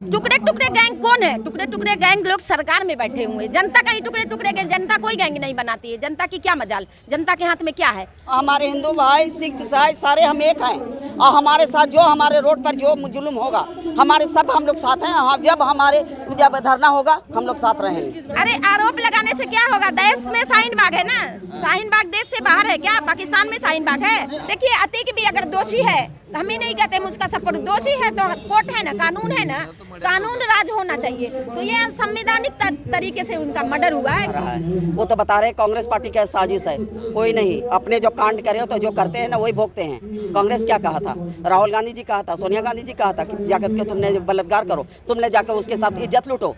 टुकड़े टुकड़े गैंग कौन है? टुकड़े टुकड़े गैंग लोग सरकार में बैठे हुए। जनता का ही टुकड़े टुकड़े गैंग, जनता कोई गैंग नहीं बनाती है। जनता की क्या मजाल, जनता के हाथ में क्या है? हमारे हिंदू भाई सिख ईसाई सारे हम एक हैं और हमारे साथ जो हमारे रोड पर जो जुल्म होगा हमारे सब हम लोग साथ हैं। जब धरना होगा हम लोग साथ रहेंगे। अरे आरोप लगाने से क्या होगा? देश में शाहीन बाग है ना, शाहीन बाग देश से बाहर है क्या? पाकिस्तान में शाहीन बाग है। देखिए अतीक भी अगर दोषी है, हम ही नहीं कहते हम उसका सपोर्ट, दोषी है तो कोर्ट है ना, कानून है ना, कानून राज होना चाहिए। तो ये संवैधानिक तरीके से उनका मर्डर हुआ है। वो तो बता रहे कांग्रेस पार्टी का साजिश है, कोई नहीं। अपने जो कांड करे हो तो जो करते हैं ना वही भोगते हैं। कांग्रेस क्या कहा था? राहुल गांधी जी कहा था, सोनिया गांधी जी कहा था कि जाकर के तुमने बलात्कार करो, तुमने जाकर उसके साथ इज्जत लूटो।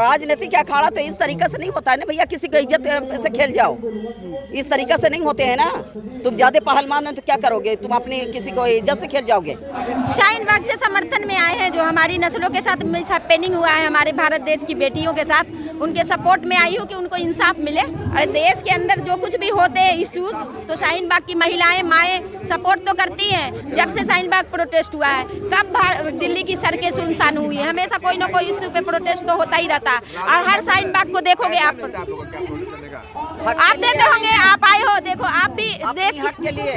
राजनीति क्या अखाड़ा तो इस तरीके से नहीं होता है ना भैया, किसी को इज्जत से खेल जाओ, इस तरीके से नहीं होते हैं ना। तुम ज्यादा पहलवान हो तो क्या करोगे? तुम अपनी किसी को इज्जत से खेल जाओगे। शाहीन बाग से समर्थन में आए हैं, जो हमारी नस्लों के साथ मिसहैपनिंग हुआ है, हमारे भारत देश की बेटियों के साथ, उनके सपोर्ट में आई हूँ कि उनको इंसाफ मिले। और देश के अंदर जो कुछ भी होते हैं इश्यूज, तो शाहीन बाग की महिलाएं माएँ सपोर्ट तो करती हैं। जब से शाहीन बाग प्रोटेस्ट हुआ है, कब दिल्ली की सड़कें सुनसान हुई है, हमेशा कोई ना कोई इश्यू पे प्रोटेस्ट तो होता ही रहता है। और हर शाहीन बाग को देखोगे आप देते होंगे, आप आए हो, देखो आप भी इस देश के लिए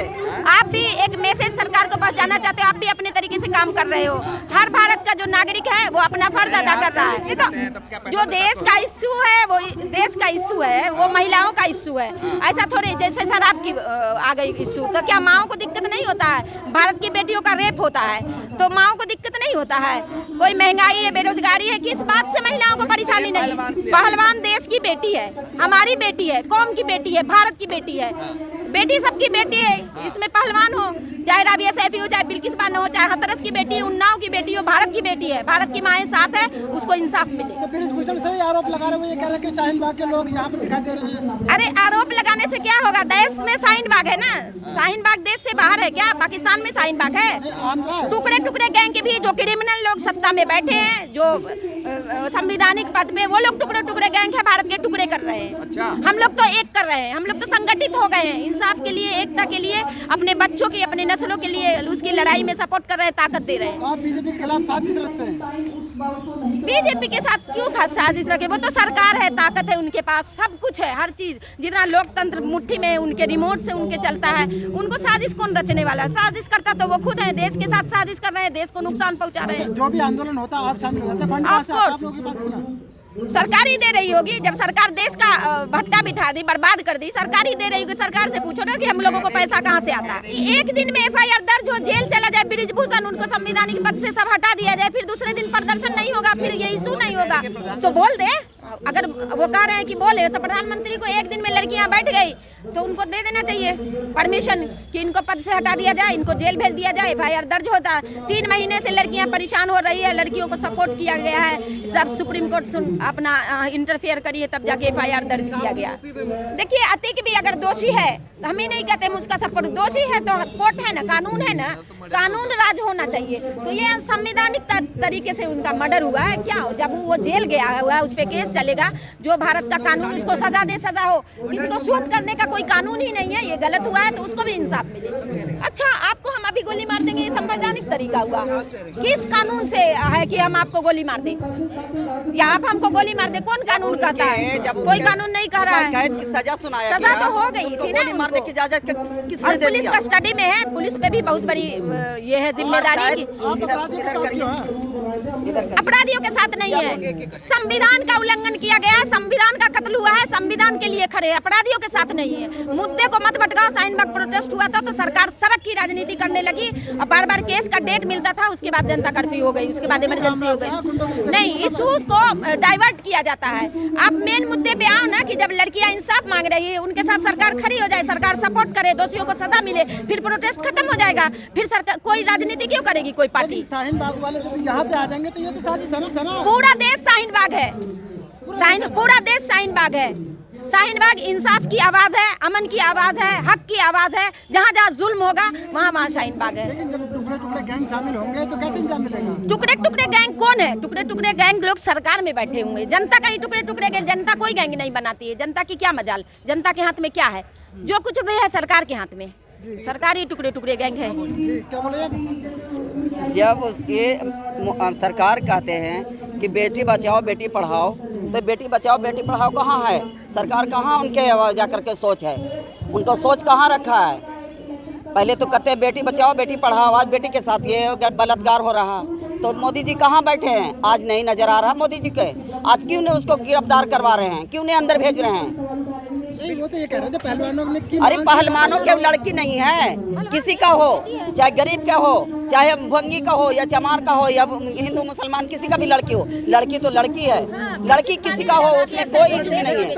आप भी एक मैसेज सरकार को पहुंचाना चाहते हो, आप भी अपने तरीके से काम कर रहे हो। हर भारत का जो नागरिक है वो अपना फर्ज अदा कर रहा है। तो जो देश का इश्यू है वो देश का इश्यू है, वो महिलाओं का इश्यू है। ऐसा थोड़ी जैसे शराब की आ गई इश्यू, तो क्या माओं को दिक्कत नहीं होता है? भारत की बेटियों का रेप होता है तो माओं को दिक्कत नहीं होता है? कोई महंगाई है, बेरोजगारी है, किस बात से महिलाओं को परेशानी नहीं? पहलवान देश की बेटी है, हमारी बेटी है, कौम की बेटी है, भारत की बेटी है। बेटी सबकी बेटी है, इसमें पहलवान हो, चाहे राबिया सैफी हो, चाहे बिल्किस बानो हो, चाहे हथरस की बेटी, उन्नाव की बेटी हो, भारत की बेटी है। भारत की माएँ साथ है, उसको इंसाफ मिले। तो ब्रिजभूषण से आरोप लगा रहे हो, ये कह रहे हैं कि शाहीन बाग के लोग यहाँ पर दिखाई दे रहे हैं। अरे आरोप लगाने से क्या होगा? देश में शाहीन बाग है ना, शाहीन बाग देश से बाहर है क्या? पाकिस्तान में शाहीन बाग है। टुकड़े टुकड़े गैंग के भी जो क्रिमिनल लोग सत्ता में बैठे हैं, जो संवैधानिक पद में, वो लोग टुकड़े टुकड़े गैंग है, भारत के टुकड़े कर रहे हैं। हम लोग तो एक कर रहे हैं, हम लोग तो संगठित हो गए हैं, इंसाफ के लिए, एकता के लिए, अपने बच्चों की, अपने नस्लों के लिए उसकी लड़ाई में सपोर्ट कर रहे हैं, ताकत दे रहे हैं। आप बीजेपी के खिलाफ साजिश रचते हैं? बीजेपी के साथ क्यों साजिश रखे? वो तो सरकार है, ताकत है उनके पास, सब कुछ है, हर चीज, जितना लोकतंत्र मुट्ठी में उनके रिमोट से उनके चलता है। उनको साजिश कौन रचने वाला? साजिश करता तो वो खुद है, देश के साथ साजिश कर रहे हैं, देश को नुकसान पहुंचा रहे हैं। जो भी आंदोलन होता है आप शामिल हो जाते हैं? फंड सरकार ही दे रही होगी। जब सरकार देश का भट्टा बिठा दी, बर्बाद कर दी, सरकार ही दे रही होगी। सरकार से पूछो ना कि हम लोगों को पैसा कहाँ से आता है। एक दिन में FIR दर्ज हो, जेल चला जाए ब्रिजभूषण, उनको संवैधानिक पद से सब हटा दिया जाए, फिर दूसरे दिन प्रदर्शन नहीं होगा, फिर ये इशू नहीं होगा, तो बोल दे। अगर वो कह रहे हैं कि बोले, तो प्रधानमंत्री को एक दिन में लड़कियां बैठ गई तो उनको दे देना चाहिए परमिशन कि इनको पद से हटा दिया जाए, इनको जेल भेज दिया जाए, FIR दर्ज होता। 3 महीने से लड़कियां परेशान हो रही है, लड़कियों को सपोर्ट किया गया है, तब सुप्रीम कोर्ट अपना इंटरफेयर करी है, तब जाके FIR दर्ज किया गया। देखिए अतीक भी अगर दोषी है, हम ही नहीं कहते हम उसका सपोर्ट, दोषी है तो कोर्ट है ना, कानून है ना, कानून राज होना चाहिए। तो ये संवैधानिक तरीके से उनका मर्डर हुआ है। क्या जब वो जेल गया हुआ है, उस पर केस चलेगा, जो भारत का कानून उसको सजा दे, सजा हो। किसी को शूट करने का कोई कानून ही नहीं है, ये गलत हुआ है तो उसको भी इंसाफ मिले। अच्छा आपको हम अभी गोली मार देंगे, ये संवैधानिक तरीका हुआ? किस कानून से है कि हम आपको गोली मार दें या आप हमको गोली मार दे? कौन कानून कहता है? कोई कानून नहीं कह रहा है। सजा सुनाया, सजा तो हो गई थी ना, मारने की इजाजत किसने दे पुलिस कस्टडी में है, पुलिस पे भी बहुत बड़ी ये है जिम्मेदारी की। अपराधियों के साथ नहीं है, संविधान का उल्लंघन किया गया है, संविधान का कत्ल हुआ है, संविधान के लिए खड़े, अपराधियों के साथ नहीं है। मुद्दे को मत भटकाओ। शाहीन बाग प्रोटेस्ट हुआ था तो सरकार सड़क की राजनीति करने लगी और बार बार केस का डेट मिलता था, उसके बाद जनता कर्फ्यू हो गई, उसके बाद इमरजेंसी हो गई। नहीं, इश्यूज को डाइवर्ट किया जाता है। आप मेन मुद्दे पे आओ ना, कि जब लड़कियां इंसाफ मांग रही है, उनके साथ सरकार खड़ी हो जाए, सरकार सपोर्ट करे, दोषियों को सजा मिले, फिर प्रोटेस्ट खत्म हो जाएगा। फिर सरकार कोई राजनीति क्यों करेगी कोई पार्टी? शाहीन बाग वाले जब यहाँ पे आ जाएंगे तो ये तो साजिश है ना। पूरा देश शाहीन बाग है, पूरा देश शाहीन बाग है। शाहीन बाग इंसाफ की आवाज है, अमन की आवाज है, हक की आवाज है। जहाँ जहाँ जुल्म होगा वहाँ शाहीन बाग है। लेकिन जब टुकड़े टुकड़े गैंग शामिल होंगे तो कैसे इंजाम मिलेगा? टुकड़े टुकड़े गैंग कौन है? टुकड़े टुकड़े गैंग लोग सरकार में बैठे हुए। जनता का ही टुकड़े टुकड़े गैंग, जनता कोई गैंग नहीं बनाती है। जनता की क्या मजाल, जनता के हाथ में क्या है? जो कुछ भी है सरकार के हाथ में, सरकारी टुकड़े टुकड़े गैंग है। क्या बोले? जब उसके सरकार कहते हैं कि बेटी बचाओ बेटी पढ़ाओ, तो बेटी बचाओ बेटी पढ़ाओ कहाँ है? सरकार कहाँ उनके जा कर के सोच है? उनको सोच कहाँ रखा है? पहले तो कहते हैं बेटी बचाओ बेटी पढ़ाओ, आज बेटी के साथ ये बलात्कार हो रहा, तो मोदी जी कहाँ बैठे हैं? आज नहीं नजर आ रहा मोदी जी के। आज क्यों नहीं उसको गिरफ्तार करवा रहे हैं? क्यों नहीं अंदर भेज रहे हैं? नहीं, वो तो ये कह रहे थे पहलवानों ने की अरे पहलवानों के लड़की नहीं है, किसी का हो, चाहे गरीब का हो, चाहे भंगी का हो या चमार का हो या हिंदू मुसलमान, किसी का भी लड़की हो, लड़की तो लड़की है, लड़की किसी का हो उसमें कोई इसमें नहीं है।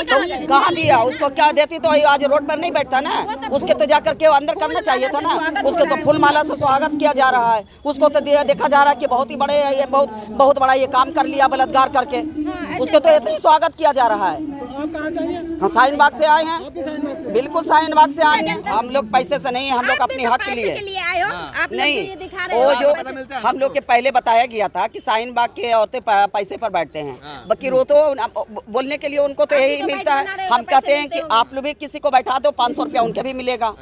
तो कहाँ दिया उसको? क्या देती तो आज रोड पर नहीं बैठता ना, उसके तो जाकर के अंदर करना चाहिए था ना। उसके तो फूल माला से स्वागत किया जा रहा है, उसको तो देखा जा रहा है कि बहुत ही बड़े ये बहुत बड़ा ये काम कर लिया बलात्कार करके, उसको तो इतनी स्वागत किया जा रहा है। तो आप कहाँ से आई हैं? हम शाहीन बाग से आए हैं, आप भी शाहीन बाग से? बिल्कुल शाहीन बाग से आए हैं। हम लोग पैसे से नहीं, हम लोग अपने हक के लिए आए हो, आप लोग नहीं। ये दिखा रहे वो हो। जो हम लोग के पहले बताया गया था कि शाहीन बाग के औरतें पैसे पर बैठते हैं, बाकी वो तो बोलने के लिए उनको तो यही मिलता है। हम कहते हैं कि आप लोग भी किसी को बैठा दो, 500 रुपया उनके भी मिलेगा।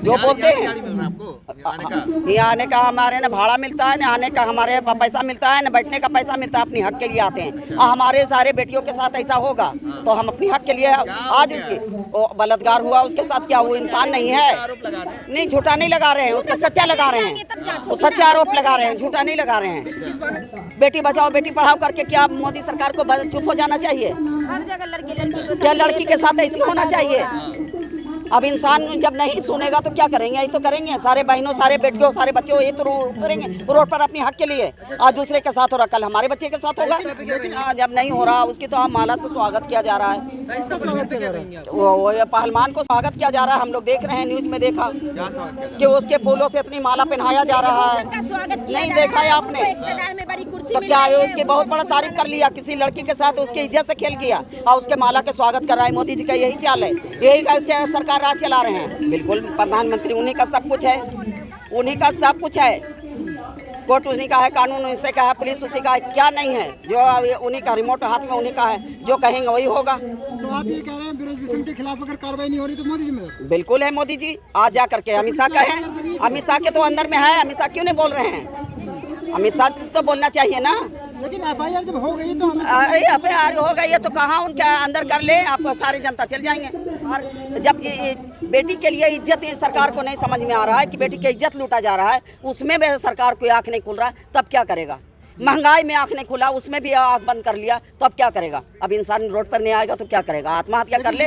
जो बोलते हैं यहाँ आने का हमारे ना भाड़ा मिलता है, ना आने का हमारे पैसा मिलता है, ना बैठने का पैसा मिलता है। अपने हक के लिए आते हैं और हमारे सारे बेटियों के साथ ऐसा होगा तो हम अपने हक के लिए आज उसकी बलात्कार हुआ उसके साथ, क्या वो इंसान नहीं है? नहीं, झूठा नहीं लगा रहे हैं, उसका सच्चा लगा रहे हैं, वो सच्चा आरोप लगा रहे हैं, झूठा नहीं लगा रहे हैं। बेटी बचाओ बेटी पढ़ाओ करके क्या मोदी सरकार को चुप हो जाना चाहिए? हर जगह लड़की को क्या लड़की के साथ ऐसी होना चाहिए? अब इंसान जब नहीं सुनेगा तो क्या करेंगे? यही तो करेंगे, सारे बहनों सारे बेटियों सारे बच्चों ये तो उतरेंगे रोड पर अपने हक के लिए। आज दूसरे के साथ हो रहा, कल हमारे बच्चे के साथ होगा। जब नहीं हो रहा उसकी तो हम माला से स्वागत किया जा रहा है, वो पहलवान को स्वागत किया जा रहा है। हम लोग देख रहे हैं, न्यूज में देखा कि उसके फूलों से इतनी माला पहनाया जा रहा है। नहीं देखा है आपने? तो क्या है, उसकी बहुत बड़ा तारीफ कर लिया, किसी लड़की के साथ उसकी इज्जत से खेल गया और उसके माला के स्वागत कर रहा है। मोदी जी का यही चाल है, यही का सरकार राज चला रहे हैं। बिल्कुल प्रधानमंत्री उन्हीं का सब कुछ है, उन्हीं का सब कुछ है। कोर्ट उन्हीं का है, कानून उसी का है, पुलिस उसी का है, क्या नहीं है? जो उन्हीं का रिमोट हाथ में उन्हीं का है, जो कहेंगे वही होगा। तो आप ये कह रहे हैं ब्रिजभूषण के खिलाफ अगर कार्रवाई नहीं हो रही तो मोदी जी में? बिल्कुल है मोदी जी, आज जा करके अमित शाह का है, अमित शाह के तो अंदर में है, अमित शाह क्यों नहीं बोल रहे हैं? अमित शाह तो बोलना चाहिए ना। लेकिन एफआईआर जब हो गई तो अरे एफआईआर हो गई है तो कहाँ उनके अंदर कर ले, आप सारी जनता चल जाएंगे। और जब ये बेटी के लिए इज्जत इस सरकार को नहीं समझ में आ रहा है कि बेटी की इज्जत लूटा जा रहा है, उसमें भी सरकार को आँख नहीं खुल रहा, तब क्या करेगा? महंगाई में आँख नहीं खुला, उसमें भी आँख बंद कर लिया, तो अब क्या करेगा? अब इंसान रोड पर नहीं आएगा तो क्या करेगा? आत्महत्या कर ले।